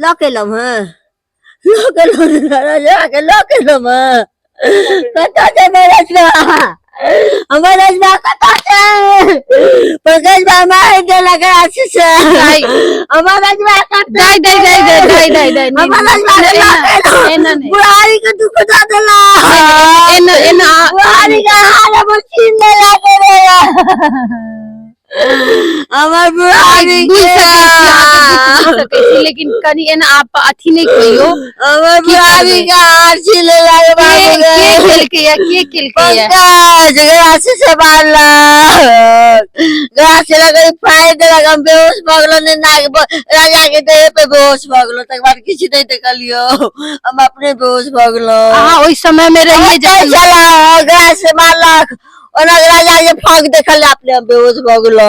लकेलम है लकेलम राजा के लकेलम है कता से मेरजबा हमर रजबा कता से पंकज बा मार दे लगा से हमर रजबा कता दे हमर रजबा बुढ़ारी के दुख दा देला एना बुढ़ारी का हाल मशीन ले लगे रे हमार बुढ़ारी के लेकिन कनी एना आप अथी नहीं कहियो हमार बुढ़ारी का हाल छिले लागे बाबू के खेल के ग्रास से मारला ग्रास से लगे फायर दे लगा बेहोश भगलो ने नाग राजा के देह पे बेहोश भगलो तक बार किसी नहीं देखलियो हम अपने बेहोश भगलो हां ओई समय में रहिए चला ग्रास से मारला और राजा के फांक देखल अपने बेहोश भगलो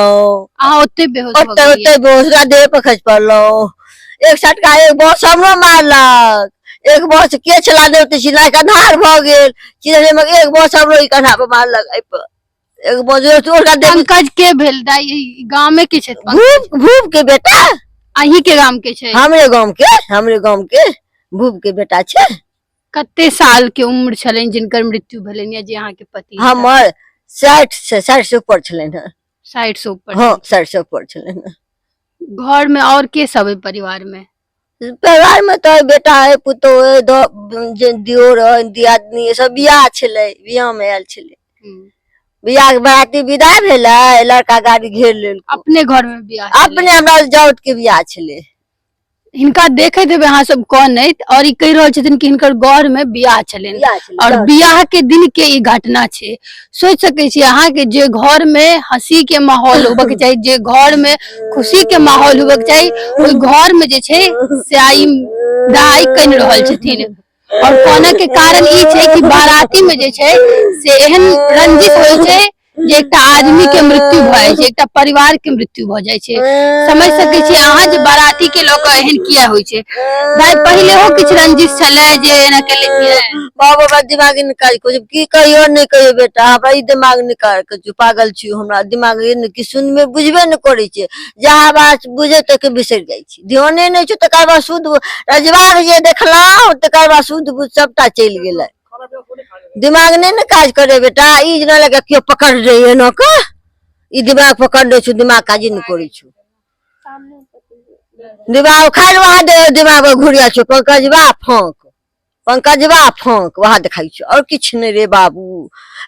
हां ओते बेहोश हो गई ओते बेहोश का देह पे खस पड़लो एक झटका एक बॉस हमरो मारलक एक बॉस के चला देते सीधा का धार भ गेल सीधे में एक बॉस हमरो ई कन्हा पे मारलक आई पर एक बॉस तोड़ का पंकज के भेल दाई गांव में के छै भूप के बेटा अही के गांव के छै हमरे गांव के भूप के बेटा छै कते साल के उम्र छलेन जिनकर मृत्यु भेलेन या जे अहाँ के पति हमर 60 से ऊपर छलेन 60 से ऊपर हां 60 से ऊपर छलेन घर में और के सब है परिवार में तो बेटा है पुतो है दियोर है दियादनी सब बियाह छले बियाह में आयल छले बियाह के बाराती विदाई भेलै लड़का गाड़ी घेर लेल अपने घर में बियाह अपने हमरा जाउत के बियाह छले हिनका देखे देबे अहाँ सब कौन नहीं और ई कह रहल छथिन कि हिनकर घर में बियाह छलेन और बियाह के दिन के ई घटना छै सोच सकै छी अहाँ के जे घर में हंसी के माहौल होबे के चाहिए जे घर में खुशी के माहौल होबे के चाहिए ओई घर में जे छै से आई दहाई कन रहल छथिन और कोना के कारण ई छै कि बाराती में जे छै से एहन रंजिश होय छै जे एकटा आदमी के मृत्यु भ जाय छै एकटा परिवार के मृत्यु भ जाय छै समझ सकै छी अहाँ जे बाराती के लोक एहन किया होय छै भाई पहिले हो किछ रंजिश छले जे एना के लिए बाबा बा दिमाग निकाल को की कहियो नहीं कहियो बेटा हमरा ई दिमाग निकाल के जो पागल छी हमरा दिमाग ए कि सुन में बुझबे न करै छै जहाँ बात बुझे त के बिसर जाय छी ध्याने नहीं छै तकर बाद शुद्ध रजवा जे देखला तकर बाद शुद्ध बुझ सबटा चल गेलै दिमाग नहीं न काज करे बेटा ई न लगे क्यों पकड़ रही है न का ई दिमाग पकड़ ले छु दिमाग काज नहीं करै छु दिमाग खालवा दे दिमाग घुरिया छु पंकजवा फंक वहां दिखाई छु और किछ नहीं रे बाबू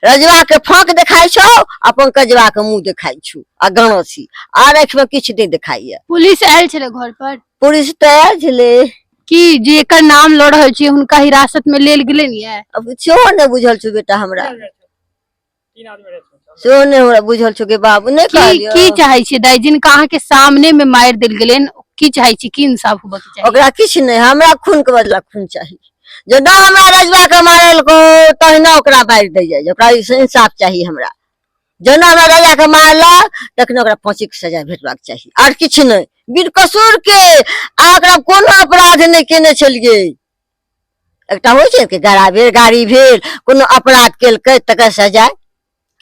रजवा के फंक दिखाई छु आ पंकजवा के मुंह दिखाई छु आ गणसी आ आंख में किछ नहीं दिखाई है पुलिस आयल छले घर पर पुलिस तो आयल छले कि जेकर नाम लड़ रहल छी हुनका हिरासत में लेल गेले नहीं अब सेहो ने बुझल छु बेटा हमरा सेहो ने हमरा बुझल छु के बाबू ने कहलियो की चाहे छी दाई जिनका अहाँ के सामने में मार देल गेलेन की चाहे छी की इंसाफ होबे के चाहिए ओकरा किछ नहीं हमरा खून के बदला खून चाहिए जो ना हमरा रजवा के मारल को तहिना ओकरा मार दे जाय ओकरा इंसाफ चाहिए हमरा जना हमरा रजवा के मारला तखन ओकरा फांसी के सजा भेटबाक चाहिए और किछ नहीं बिन कसूर के आकरा कोनो अपराध नहीं केने छलिए एकटा होय छै के गाड़ी भेल कोनो अपराध केलकै तकर सजा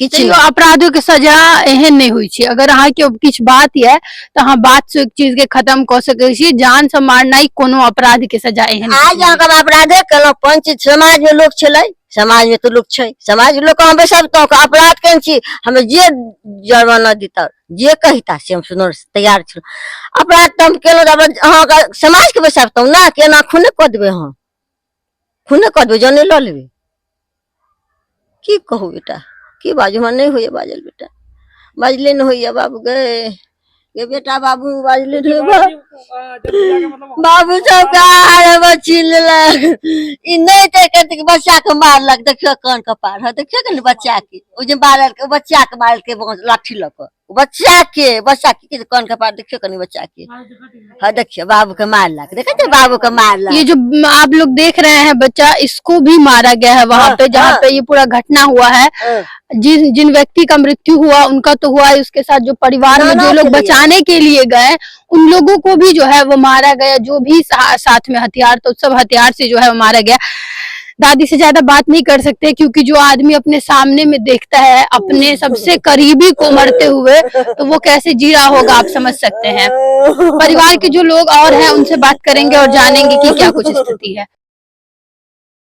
किछ अपराधों के सजा एहन नहीं हुई छै अगर अहाँ के किछ बात है तो अहाँ बात से एक चीज के खत्म कर सकै छी जान से मारनाई कोनो अपराध के सजा एहन आज हम अपराधे केलो पंच समाज में लोग छलै समाज में तो लोग छै समाज लोग हम सब तो अपराध केन छी हमें जे जुर्माना देता जे कहता से हम सुनर तैयार छ अपराध तो हम केलो अहाँ समाज के बसाबतौ ना केना खूने क देबे हां खूने क देबे जाने ल लेबे की कहू बेटा की बाजू मन नहीं होय बाजल बेटा बाजले न होय बाबू गे बेटा बाबू बाजले नहीं बाबू सब का बच्ची लेलक ई नहीं ते कहते कि बच्चा के मारलक देखियो कान के पार है देखियो के बच्चा के ओ जे मारल के बच्चा के मारल के लाठी लक बच्चा के कान के पार देखियो कनी बच्चा के हां देखियो बाबू के मारलक देखते बाबू के मारलक ये जो आप लोग देख रहे हैं बच्चा इसको भी मारा गया है वहां पे जहाँ पे ये पूरा घटना हुआ है जिन व्यक्ति का मृत्यु हुआ उनका तो हुआ है उसके साथ जो परिवार में जो लोग बचाने के लिए गए उन लोगों को भी जो है वो मारा गया जो भी साथ में हथियार तो सब हथियार से जो है वो मारा गया दादी से ज्यादा बात नहीं कर सकते, क्योंकि जो आदमी अपने सामने में देखता है अपने सबसे करीबी को मरते हुए, तो वो कैसे जी रहा होगा आप समझ सकते हैं। परिवार के जो लोग और हैं उनसे बात करेंगे और जानेंगे कि क्या कुछ स्थिति है।